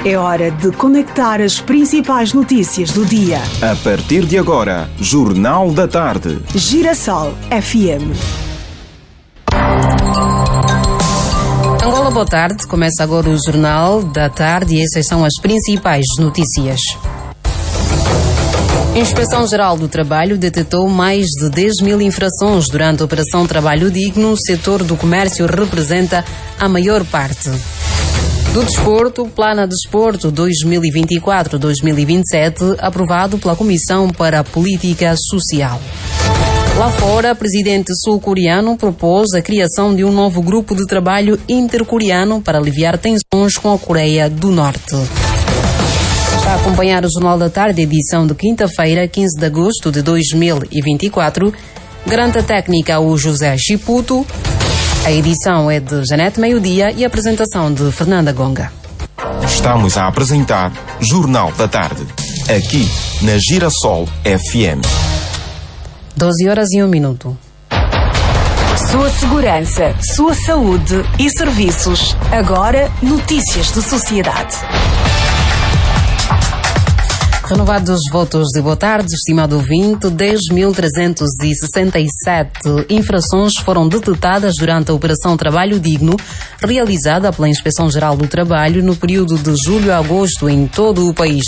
É hora de conectar as principais notícias do dia. A partir de agora, Jornal da Tarde. Girassol FM. Angola, boa tarde. Começa agora o Jornal da Tarde e essas são as principais notícias. A Inspeção-Geral do Trabalho detectou mais de 10 mil infrações durante a Operação Trabalho Digno. O setor do comércio representa a maior parte. Do desporto, Plano Desporto 2024-2027, aprovado pela Comissão para a Política Social. Lá fora, o presidente sul-coreano propôs a criação de um novo grupo de trabalho intercoreano para aliviar tensões com a Coreia do Norte. Está a acompanhar o Jornal da Tarde, edição de quinta-feira, 15 de agosto de 2024. Garante a técnica o José Chiputo. A edição é de Janete Meio-Dia e a apresentação de Fernanda Gonga. Estamos a apresentar Jornal da Tarde, aqui na Girassol FM. 12 horas e 1 minuto. Sua segurança, sua saúde e serviços. Agora, notícias de sociedade. Renovados votos de boa tarde, estimado ouvinte, 10.367 infrações foram detectadas durante a Operação Trabalho Digno, realizada pela Inspeção-Geral do Trabalho no período de julho a agosto em todo o país.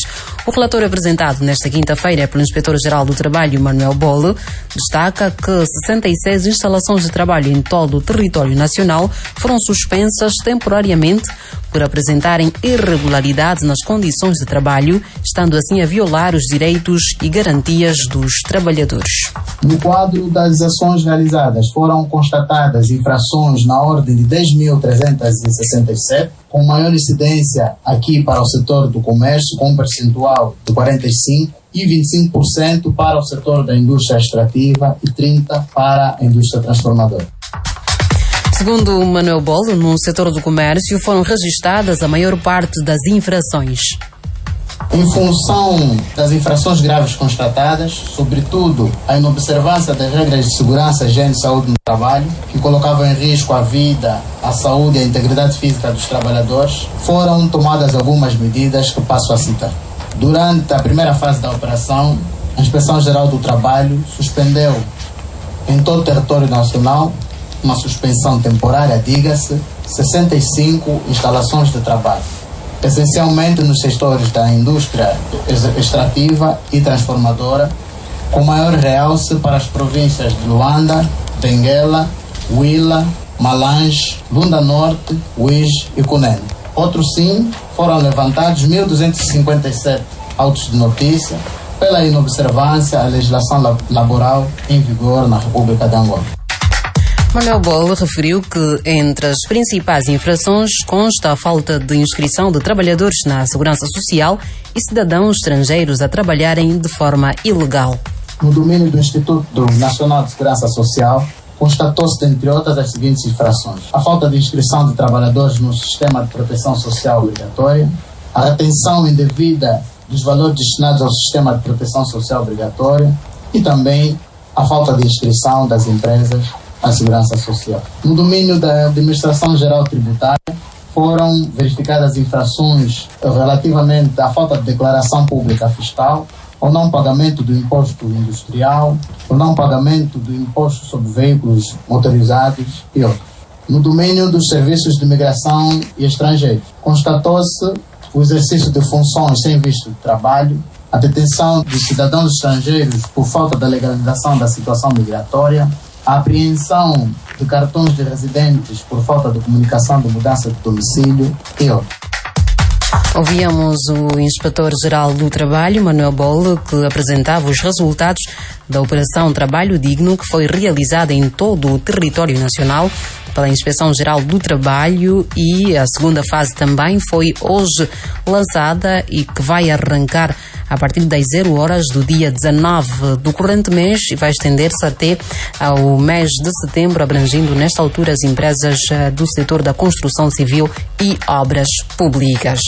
O relatório apresentado nesta quinta-feira pelo Inspetor-Geral do Trabalho, Manuel Bolle, destaca que 66 instalações de trabalho em todo o território nacional foram suspensas temporariamente por apresentarem irregularidades nas condições de trabalho, estando assim a violar os direitos e garantias dos trabalhadores. No quadro das ações realizadas, foram constatadas infrações na ordem de 10.367, com maior incidência aqui para o setor do comércio, com um percentual de 45%, e 25% para o setor da indústria extrativa e 30% para a indústria transformadora. Segundo Manuel Bolle, no setor do comércio foram registradas a maior parte das infrações. Em função das infrações graves constatadas, sobretudo a inobservância das regras de segurança, higiene e saúde no trabalho, que colocavam em risco a vida, a saúde e a integridade física dos trabalhadores, foram tomadas algumas medidas que passo a citar. Durante a primeira fase da operação, a Inspeção-Geral do Trabalho suspendeu em todo o território nacional uma suspensão temporária, diga-se, 65 instalações de trabalho, essencialmente nos setores da indústria extrativa e transformadora, com maior realce para as províncias de Luanda, Benguela, Huila, Malange, Lunda Norte, Uís e Cunene. Outros sim, foram levantados 1.257 autos de notícia pela inobservância à legislação laboral em vigor na República de Angola. Manuel Bolle referiu que entre as principais infrações consta a falta de inscrição de trabalhadores na Segurança Social e cidadãos estrangeiros a trabalharem de forma ilegal. No domínio do Instituto Nacional de Segurança Social, constatou-se, entre outras, as seguintes infrações: a falta de inscrição de trabalhadores no Sistema de Proteção Social Obrigatória, a retenção indevida dos valores destinados ao Sistema de Proteção Social Obrigatória e também a falta de inscrição das empresas à Segurança Social. No domínio da Administração Geral Tributária, foram verificadas infrações relativamente à falta de declaração pública fiscal, ao não pagamento do imposto industrial, ao não pagamento do imposto sobre veículos motorizados e outros. No domínio dos serviços de imigração e estrangeiros, constatou-se o exercício de funções sem visto de trabalho, a detenção de cidadãos estrangeiros por falta da legalização da situação migratória, a apreensão de cartões de residentes por falta de comunicação de mudança de domicílio e outros. Ouvíamos o Inspetor-Geral do Trabalho, Manuel Bolle, que apresentava os resultados da Operação Trabalho Digno, que foi realizada em todo o território nacional pela Inspeção-Geral do Trabalho, e a segunda fase também foi hoje lançada e que vai arrancar a partir das 0 horas do dia 19 do corrente mês e vai estender-se até ao mês de setembro, abrangindo nesta altura as empresas do setor da construção civil e obras públicas.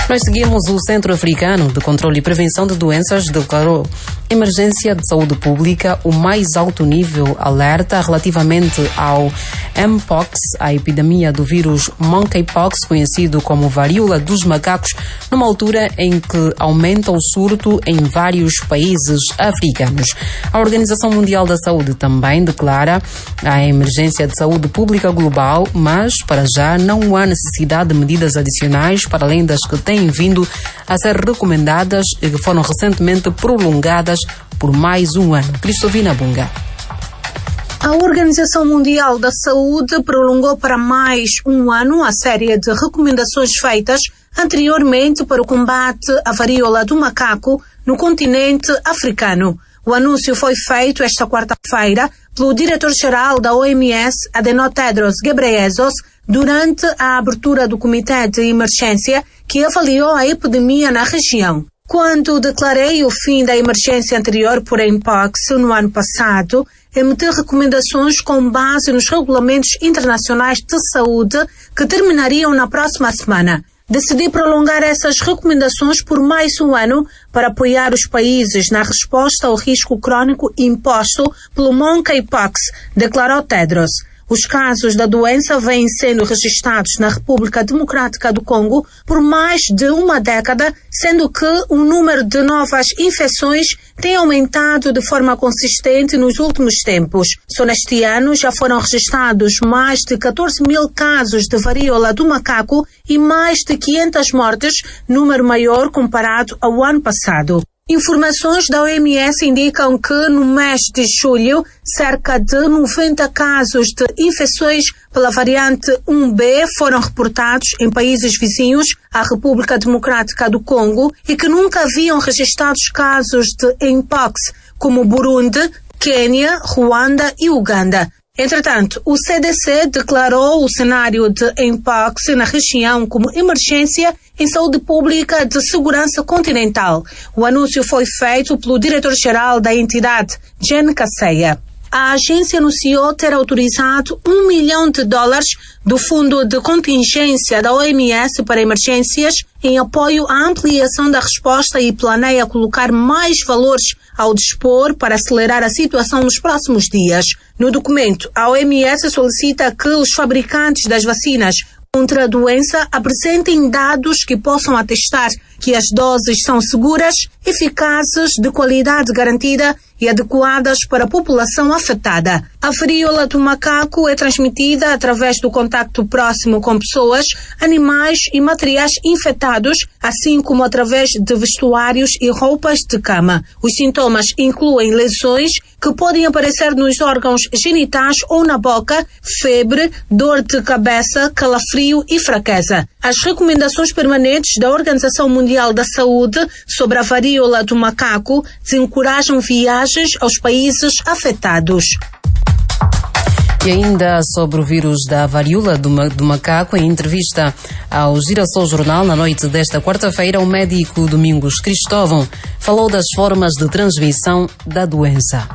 Nós seguimos. O Centro Africano de Controle e Prevenção de Doenças declarou emergência de saúde pública, o mais alto nível alerta relativamente ao Mpox, a epidemia do vírus Monkeypox, conhecido como varíola dos macacos, numa altura em que aumenta o surto em vários países africanos. A Organização Mundial da Saúde também declara a emergência de saúde pública global, mas para já não há necessidade de medidas adicionais para além das que têm vindo a ser recomendadas e que foram recentemente prolongadas por mais um ano. Cristovina Bunga. A Organização Mundial da Saúde prolongou para mais um ano a série de recomendações feitas anteriormente para o combate à varíola do macaco no continente africano. O anúncio foi feito esta quarta-feira pelo diretor-geral da OMS, Adhanom Tedros Ghebreyesus, durante a abertura do Comitê de Emergência que avaliou a epidemia na região. Quando declarei o fim da emergência anterior por Mpox no ano passado, emiti recomendações com base nos regulamentos internacionais de saúde que terminariam na próxima semana. Decidi prolongar essas recomendações por mais um ano para apoiar os países na resposta ao risco crônico imposto pelo Monkeypox, declarou Tedros. Os casos da doença vêm sendo registrados na República Democrática do Congo por mais de uma década, sendo que o número de novas infecções tem aumentado de forma consistente nos últimos tempos. Só neste ano já foram registrados mais de 14 mil casos de varíola do macaco e mais de 500 mortes, número maior comparado ao ano passado. Informações da OMS indicam que no mês de julho, cerca de 90 casos de infecções pela variante 1B foram reportados em países vizinhos à República Democrática do Congo e que nunca haviam registrado casos de Mpox, como Burundi, Quênia, Ruanda e Uganda. Entretanto, o CDC declarou o cenário de Mpox na região como emergência em saúde pública de segurança continental. O anúncio foi feito pelo diretor-geral da entidade, Jen Kaseya. A agência anunciou ter autorizado $1 milhão do Fundo de Contingência da OMS para emergências em apoio à ampliação da resposta e planeia colocar mais valores ao dispor para acelerar a situação nos próximos dias. No documento, a OMS solicita que os fabricantes das vacinas contra a doença apresentem dados que possam atestar que as doses são seguras, eficazes, de qualidade garantida e adequadas para a população afetada. A varíola do macaco é transmitida através do contacto próximo com pessoas, animais e materiais infectados, assim como através de vestuários e roupas de cama. Os sintomas incluem lesões que podem aparecer nos órgãos genitais ou na boca, febre, dor de cabeça, calafrio e fraqueza. As recomendações permanentes da Organização Mundial da Saúde sobre a varíola do macaco desencorajam viagens aos países afetados. E ainda sobre o vírus da varíola do macaco, em entrevista ao Girassol Jornal na noite desta quarta-feira, o médico Domingos Cristóvão falou das formas de transmissão da doença.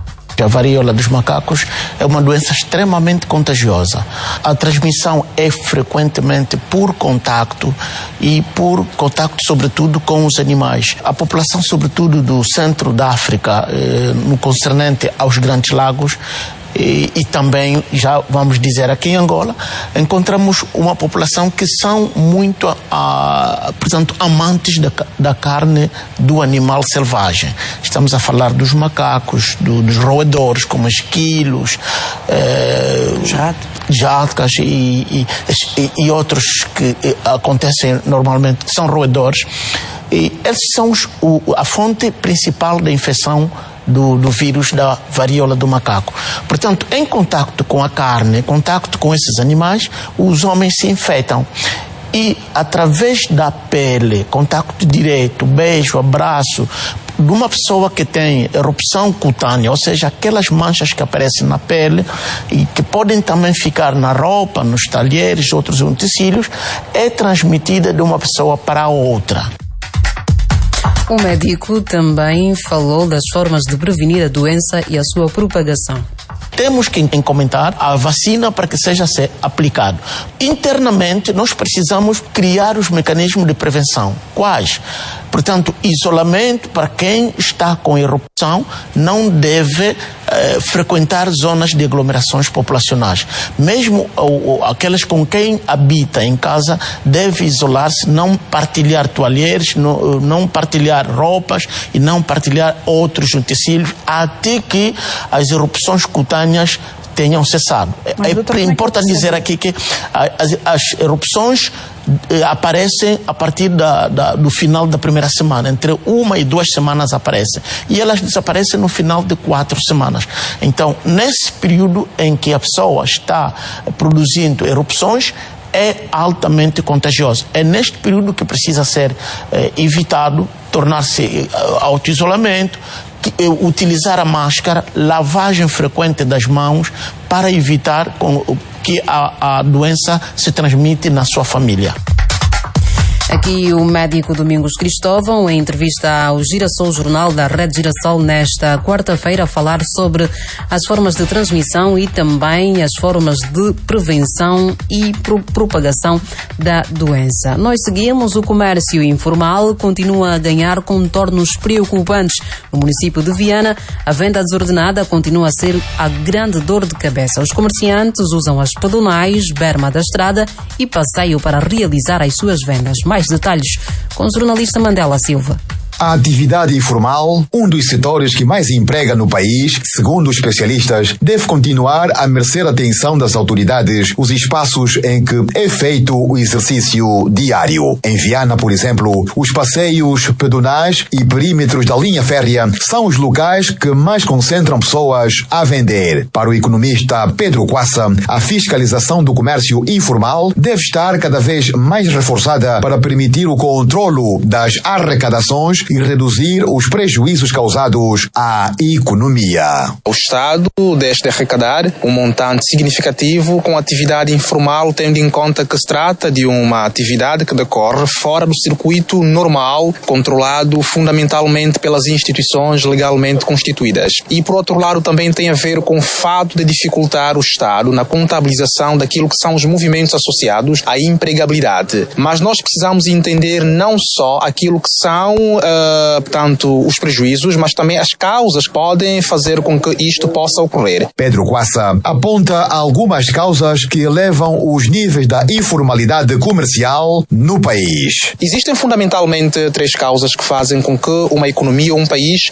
A varíola dos macacos é uma doença extremamente contagiosa. A transmissão é frequentemente por contacto e por contacto, sobretudo, com os animais. A população, sobretudo do centro da África, no concernente aos Grandes Lagos, e também, já vamos dizer, aqui em Angola, encontramos uma população que são muito, portanto, amantes da carne do animal selvagem. Estamos a falar dos macacos, dos roedores, como esquilos, jatcas e outros que acontecem normalmente, que são roedores. E eles são a fonte principal da infecção do vírus da varíola do macaco. Portanto, em contacto com a carne, em contacto com esses animais, os homens se infectam. E através da pele, contato direto, beijo, abraço, de uma pessoa que tem erupção cutânea, ou seja, aquelas manchas que aparecem na pele e que podem também ficar na roupa, nos talheres, outros utensílios, é transmitida de uma pessoa para outra. O médico também falou das formas de prevenir a doença e a sua propagação. temos que encomendar a vacina para que seja aplicado. Internamente, nós precisamos criar os mecanismos de prevenção. Quais? Portanto, isolamento para quem está com erupção não deve frequentar zonas de aglomerações populacionais. Mesmo aquelas com quem habita em casa deve isolar-se, não partilhar toalheiros, não partilhar roupas e não partilhar outros utensílios até que as erupções cutâneas tenham cessado. É importante dizer aqui que as erupções aparecem a partir do final da primeira semana, entre 1 e 2 semanas aparecem, e elas desaparecem no final de 4 semanas. Então, nesse período em que a pessoa está produzindo erupções, é altamente contagioso. É neste período que precisa ser evitado, tornar-se auto-isolamento, utilizar a máscara, lavagem frequente das mãos para evitar que a doença se transmita na sua família. Aqui o médico Domingos Cristóvão, em entrevista ao Girassol Jornal da Rede Girassol nesta quarta-feira, a falar sobre as formas de transmissão e também as formas de prevenção e propagação da doença. Nós seguimos. O comércio informal continua a ganhar contornos preocupantes. No município de Viana, a venda desordenada continua a ser a grande dor de cabeça. Os comerciantes usam as pedonais, berma da estrada e passeio para realizar as suas vendas. Mais detalhes com o jornalista Mandela Silva. A atividade informal, um dos setores que mais emprega no país, segundo os especialistas, deve continuar a merecer a atenção das autoridades, os espaços em que é feito o exercício diário. Em Viana, por exemplo, os passeios pedonais e perímetros da linha férrea são os locais que mais concentram pessoas a vender. Para o economista Pedro Quassa, a fiscalização do comércio informal deve estar cada vez mais reforçada para permitir o controlo das arrecadações e reduzir os prejuízos causados à economia. O Estado deve arrecadar um montante significativo com a atividade informal, tendo em conta que se trata de uma atividade que decorre fora do circuito normal, controlado fundamentalmente pelas instituições legalmente constituídas. E, por outro lado, também tem a ver com o fato de dificultar o Estado na contabilização daquilo que são os movimentos associados à empregabilidade. Mas nós precisamos entender não só aquilo que são portanto, os prejuízos, mas também as causas que podem fazer com que isto possa ocorrer. Pedro Quassa aponta algumas causas que elevam os níveis da informalidade comercial no país. Existem fundamentalmente 3 causas que fazem com que uma economia ou um país,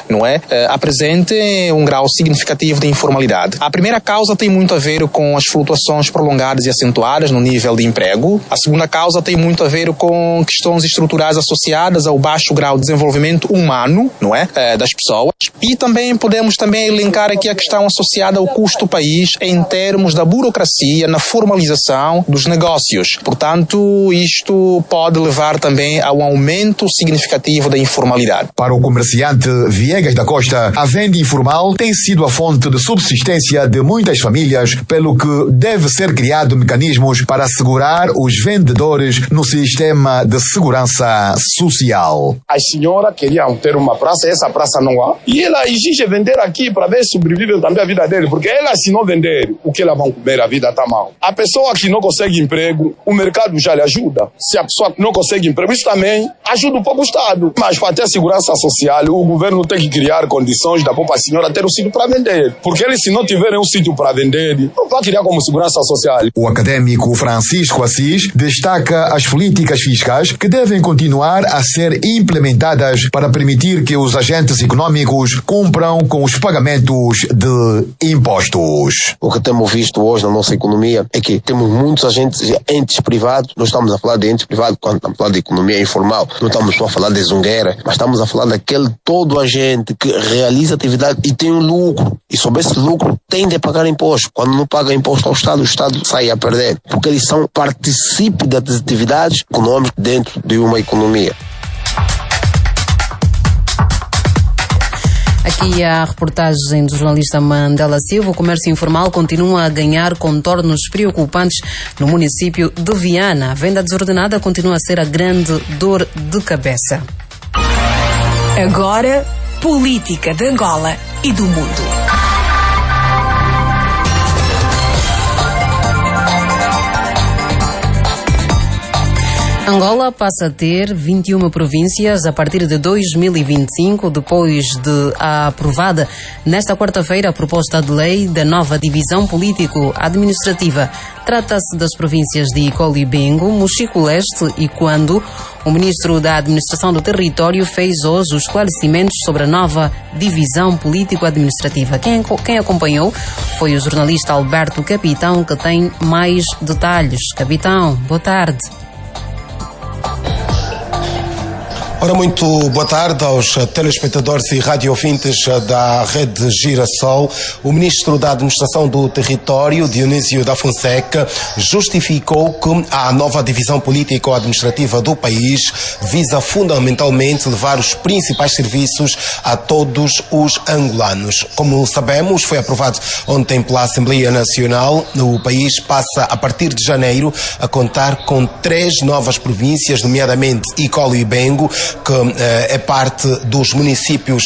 apresente um grau significativo de informalidade. A primeira causa tem muito a ver com as flutuações prolongadas e acentuadas no nível de emprego. A segunda causa tem muito a ver com questões estruturais associadas ao baixo grau de desenvolvimento humano, das pessoas. E também podemos elencar aqui a questão associada ao custo do país em termos da burocracia na formalização dos negócios. Portanto, isto pode levar também a um aumento significativo da informalidade. Para o comerciante Viegas da Costa, a venda informal tem sido a fonte de subsistência de muitas famílias, pelo que deve ser criado mecanismos para assegurar os vendedores no sistema de segurança social. A senhora queriam ter uma praça, essa praça não há, e ela exige vender aqui para ver se sobrevive também a vida dele, porque ela, se não vender, o que ela vai comer, a vida está mal. A pessoa que não consegue emprego, o mercado já lhe ajuda. Se a pessoa não consegue emprego, isso também ajuda o próprio Estado. Mas para ter a segurança social, o governo tem que criar condições da própria senhora ter um sítio para vender, porque eles, se não tiverem um sítio para vender, não vai criar como segurança social. O académico Francisco Assis destaca as políticas fiscais que devem continuar a ser implementadas para permitir que os agentes econômicos cumpram com os pagamentos de impostos. O que temos visto hoje na nossa economia é que temos muitos entes privados. Nós estamos a falar de entes privados quando estamos a falar de economia informal. Não estamos só a falar de zungueira, mas estamos a falar daquele todo agente que realiza atividade e tem um lucro. E sobre esse lucro tem de pagar imposto. Quando não paga imposto ao Estado, o Estado sai a perder. Porque eles participam das atividades econômicas dentro de uma economia. Aqui a reportagem do jornalista Mandela Silva. O comércio informal continua a ganhar contornos preocupantes no município de Viana. A venda desordenada continua a ser a grande dor de cabeça. Agora, política de Angola e do mundo. Angola passa a ter 21 províncias a partir de 2025, depois de aprovada nesta quarta-feira a proposta de lei da nova divisão político-administrativa. Trata-se das províncias de Icolo-Bengo, Mochico-Leste e Quando. O ministro da Administração do Território fez hoje os esclarecimentos sobre a nova divisão político-administrativa. Quem acompanhou foi o jornalista Alberto Capitão, que tem mais detalhes. Capitão, boa tarde. Ora, muito boa tarde aos telespectadores e radiovintes da Rede Girassol. O ministro da Administração do Território, Dionísio da Fonseca, justificou que a nova divisão político-administrativa do país visa fundamentalmente levar os principais serviços a todos os angolanos. Como sabemos, foi aprovado ontem pela Assembleia Nacional. O país passa, a partir de janeiro, a contar com 3 novas províncias, nomeadamente Icolo-Bengo, que é parte dos municípios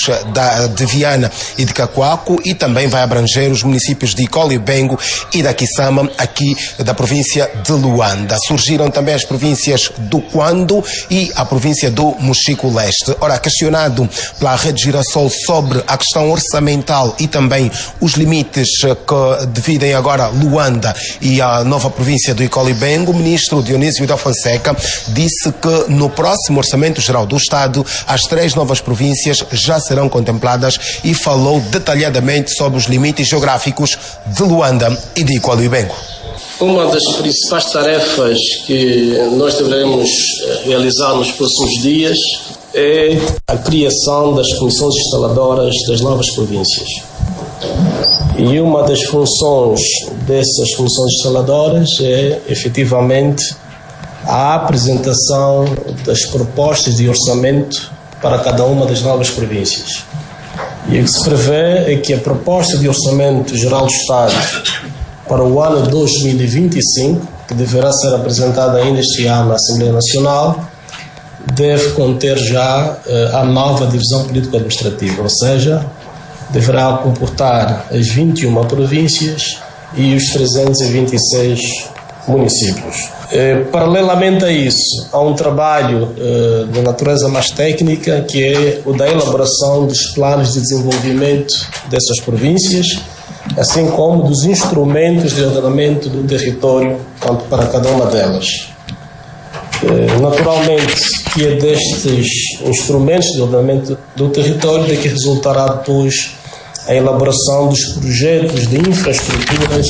de Viana e de Cacoaco, e também vai abranger os municípios de Icolo-Bengo e da Kisama, aqui da província de Luanda. Surgiram também as províncias do Quando e a província do Mochico-Leste. Ora, questionado pela Rede Girassol sobre a questão orçamental e também os limites que dividem agora Luanda e a nova província do Icolo-Bengo, o ministro Dionísio da Fonseca disse que no próximo Orçamento Geral do Estado as 3 novas províncias já serão contempladas e falou detalhadamente sobre os limites geográficos de Luanda e de Icolo-Bengo. Uma das principais tarefas que nós devemos realizar nos próximos dias é a criação das comissões instaladoras das novas províncias. E uma das funções dessas comissões instaladoras é, efetivamente, a apresentação das propostas de orçamento para cada uma das novas províncias. E o que se prevê é que a proposta de orçamento geral do Estado para o ano 2025, que deverá ser apresentada ainda este ano na Assembleia Nacional, deve conter já a nova divisão político-administrativa, ou seja, deverá comportar as 21 províncias e os 326 municípios. Paralelamente a isso, há um trabalho de natureza mais técnica, que é o da elaboração dos planos de desenvolvimento dessas províncias, assim como dos instrumentos de ordenamento do território para cada uma delas. Naturalmente que é destes instrumentos de ordenamento do território de que resultará depois a elaboração dos projetos de infraestruturas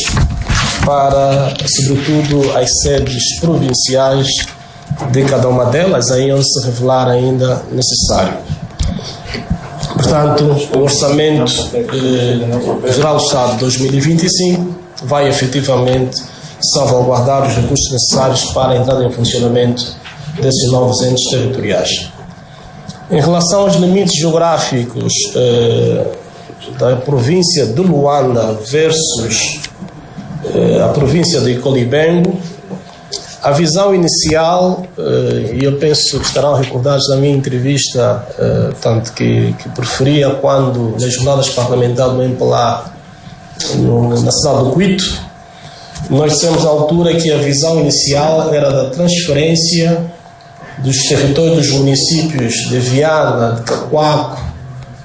para, sobretudo, as sedes provinciais de cada uma delas, aí onde se revelar ainda necessário. Portanto, o Orçamento Geral do Estado de 2025 vai efetivamente salvaguardar os recursos necessários para a entrada em funcionamento desses novos entes territoriais. Em relação aos limites geográficos da província de Luanda versus a província de Icolo-Bengo, a visão inicial, e eu penso que estarão recordados da minha entrevista, tanto que preferia quando, nas jornadas parlamentares do MPLA, na cidade do Cuito, nós dissemos na altura que a visão inicial era da transferência dos territórios dos municípios de Viana, de Cacoaco,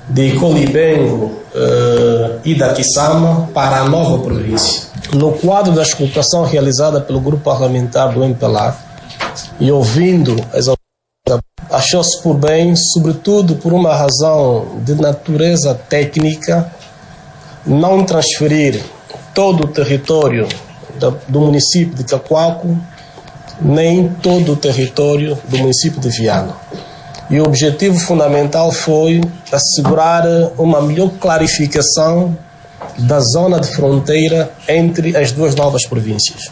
de Icolo-Bengo e da Kisama para a nova província. No quadro da escutação realizada pelo grupo parlamentar do MPLA e ouvindo as autoridades, achou-se por bem, sobretudo por uma razão de natureza técnica, não transferir todo o território do município de Cacoaco, nem todo o território do município de Viana. E o objetivo fundamental foi assegurar uma melhor clarificação da zona de fronteira entre as 2 novas províncias.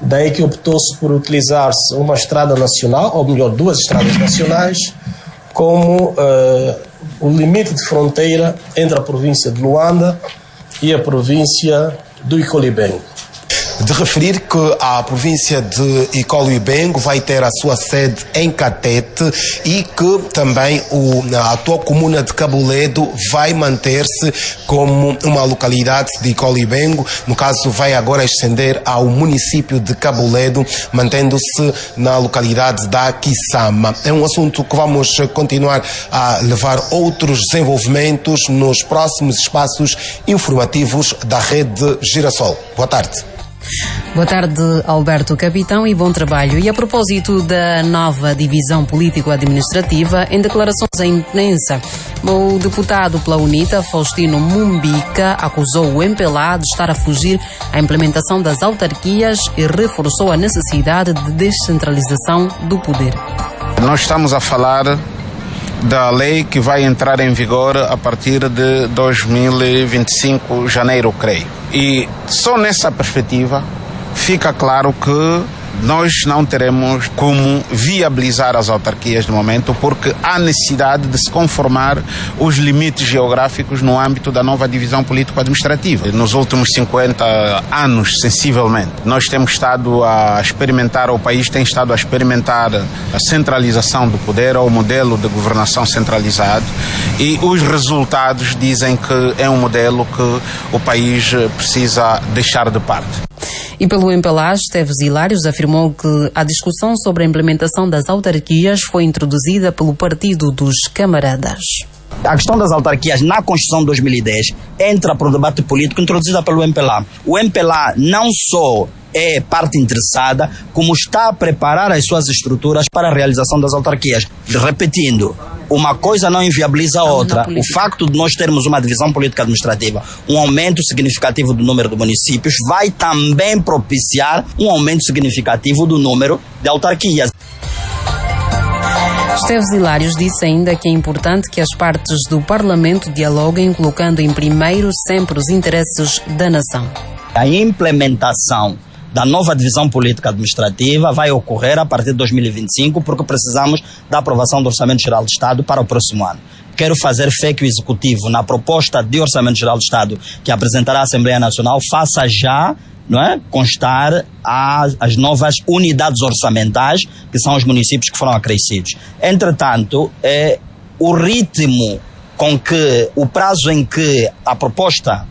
Daí que optou-se por utilizar-se uma estrada nacional, ou melhor, 2 estradas nacionais, como o limite de fronteira entre a província de Luanda e a província do Icolo-Bengo. de referir que a província de Icolo-Ibengo vai ter a sua sede em Catete e que também a atual comuna de Caboledo vai manter-se como uma localidade de Icolo-Ibengo. No caso, vai agora estender ao município de Caboledo, mantendo-se na localidade da Quissama. É um assunto que vamos continuar a levar outros desenvolvimentos nos próximos espaços informativos da Rede Girassol. Boa tarde. Boa tarde, Alberto Capitão, e bom trabalho. E a propósito da nova divisão político-administrativa, em declarações à imprensa, o deputado pela UNITA, Faustino Mumbica, acusou o MPLA de estar a fugir à implementação das autarquias e reforçou a necessidade de descentralização do poder. Nós estamos a falar da lei que vai entrar em vigor a partir de 2025, janeiro, creio. E só nessa perspectiva fica claro que nós não teremos como viabilizar as autarquias no momento, porque há necessidade de se conformar os limites geográficos no âmbito da nova divisão político-administrativa. Nos últimos 50 anos, sensivelmente, nós temos estado a experimentar, o país tem estado a experimentar a centralização do poder, ou o modelo de governação centralizado, e os resultados dizem que é um modelo que o país precisa deixar de parte. E pelo MPLA, Esteves Hilários afirmou que a discussão sobre a implementação das autarquias foi introduzida pelo Partido dos Camaradas. A questão das autarquias na Constituição de 2010 entra para o debate político introduzida pelo MPLA. O MPLA não só é parte interessada, como está a preparar as suas estruturas para a realização das autarquias. Repetindo, uma coisa não inviabiliza a outra. O facto de nós termos uma divisão política administrativa, um aumento significativo do número de municípios, vai também propiciar um aumento significativo do número de autarquias. Esteves Hilários disse ainda que é importante que as partes do Parlamento dialoguem, colocando em primeiro sempre os interesses da nação. A implementação da nova divisão política administrativa vai ocorrer a partir de 2025, porque precisamos da aprovação do Orçamento Geral do Estado para o próximo ano. Quero fazer fé que o Executivo, na proposta de Orçamento Geral do Estado que apresentará à Assembleia Nacional, faça já, não é, constar as novas unidades orçamentais, que são os municípios que foram acrescidos. Entretanto, o ritmo com que, o prazo em que a proposta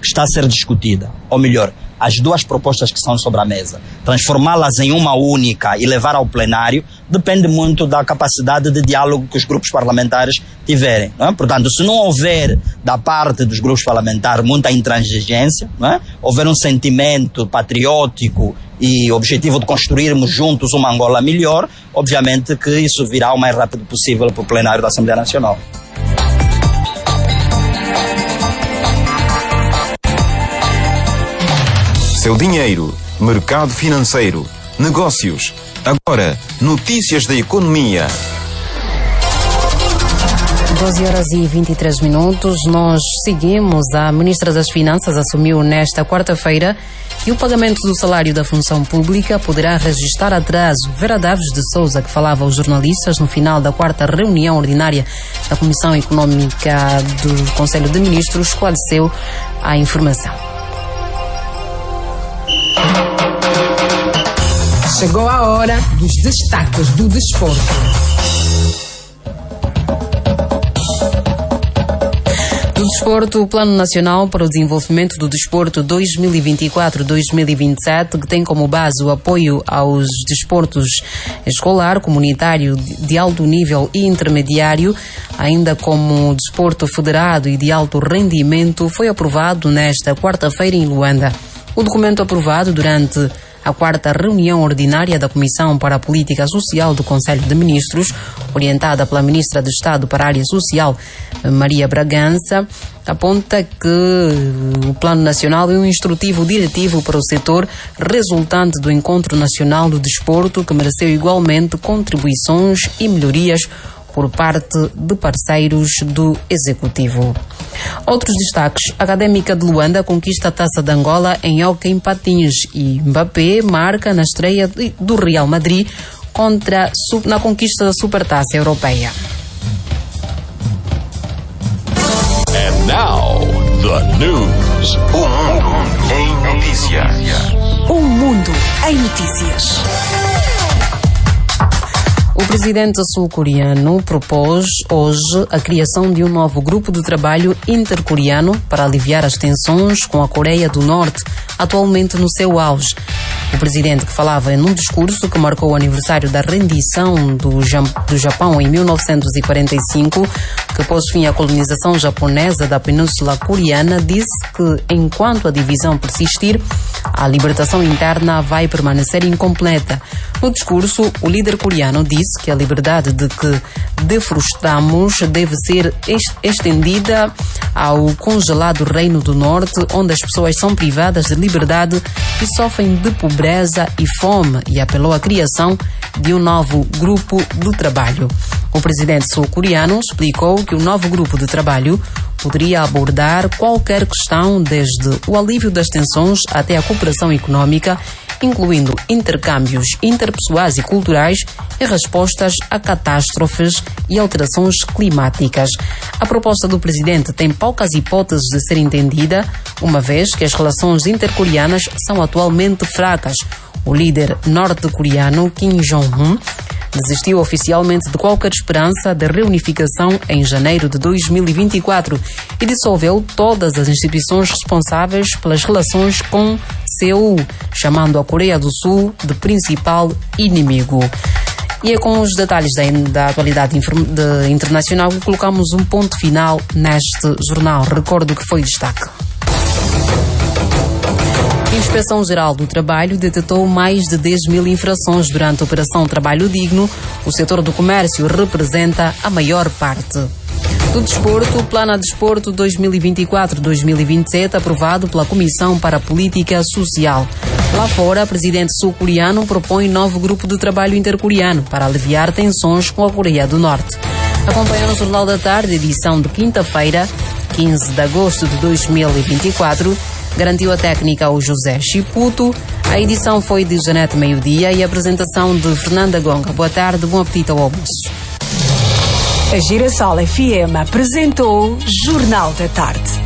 está a ser discutida, ou melhor, as duas propostas que estão sobre a mesa, transformá-las em uma única e levar ao plenário, depende muito da capacidade de diálogo que os grupos parlamentares tiverem. Não é? Portanto, se não houver da parte dos grupos parlamentares muita intransigência, não é? Houver um sentimento patriótico e objetivo de construirmos juntos uma Angola melhor, obviamente que isso virá o mais rápido possível para o plenário da Assembleia Nacional. Seu dinheiro, mercado financeiro, negócios. Agora, notícias da economia. 12h23. Nós seguimos. A Ministra das Finanças assumiu nesta quarta-feira que o pagamento do salário da função pública poderá registrar atraso. Vera Daves de Souza, que falava aos jornalistas no final da quarta reunião ordinária da Comissão Econômica do Conselho de Ministros, esclareceu a informação. Chegou a hora dos destaques do desporto. Do desporto, o Plano Nacional para o Desenvolvimento do Desporto 2024-2027, que tem como base o apoio aos desportos escolar, comunitário, de alto nível e intermediário, ainda como desporto federado e de alto rendimento, foi aprovado nesta quarta-feira em Luanda. O documento aprovado durante a quarta reunião ordinária da Comissão para a Política Social do Conselho de Ministros, orientada pela Ministra de Estado para a Área Social, Maria Bragança, aponta que o Plano Nacional é um instrutivo diretivo para o setor, resultante do Encontro Nacional do Desporto, que mereceu igualmente contribuições e melhorias por parte de parceiros do Executivo. Outros destaques: a Académica de Luanda conquista a Taça de Angola em hóquei em patins e Mbappé marca na estreia do Real Madrid na conquista da Supertaça Europeia. And now, the news. O mundo em notícias. mundo em notícias. O presidente sul-coreano propôs hoje a criação de um novo grupo de trabalho intercoreano para aliviar as tensões com a Coreia do Norte, atualmente no seu auge. O presidente, que falava em um discurso que marcou o aniversário da rendição do Japão em 1945, que pôs fim à colonização japonesa da Península Coreana, disse que, enquanto a divisão persistir, a libertação interna vai permanecer incompleta. No discurso, o líder coreano disse que a liberdade de que defrustamos deve ser estendida ao congelado Reino do Norte, onde as pessoas são privadas de liberdade e sofrem de pobreza e fome, e apelou à criação de um novo grupo de trabalho. O presidente sul-coreano explicou que o novo grupo de trabalho poderia abordar qualquer questão, desde o alívio das tensões até a cooperação econômica, incluindo intercâmbios interpessoais e culturais e respostas a catástrofes e alterações climáticas. A proposta do presidente tem poucas hipóteses de ser entendida, uma vez que as relações intercoreanas são atualmente fracas. O líder norte-coreano Kim Jong-un desistiu oficialmente de qualquer esperança de reunificação em janeiro de 2024 e dissolveu todas as instituições responsáveis pelas relações com Seul, chamando a Coreia do Sul de principal inimigo. E é com os detalhes da atualidade internacional que colocamos um ponto final neste jornal. Recordo que foi destaque. A Inspeção-Geral do Trabalho detectou mais de 10 mil infrações durante a Operação Trabalho Digno. O setor do comércio representa a maior parte. Do desporto, o Plano de Desporto 2024-2027, aprovado pela Comissão para a Política Social. Lá fora, o presidente sul-coreano propõe novo grupo de trabalho intercoreano para aliviar tensões com a Coreia do Norte. Acompanha no Jornal da Tarde, edição de quinta-feira, 15 de agosto de 2024, garantiu a técnica o José Chiputo. A edição foi de Janete Meio-Dia e a apresentação de Fernanda Gonga. Boa tarde, bom apetite ao almoço. A Girassol FM apresentou Jornal da Tarde.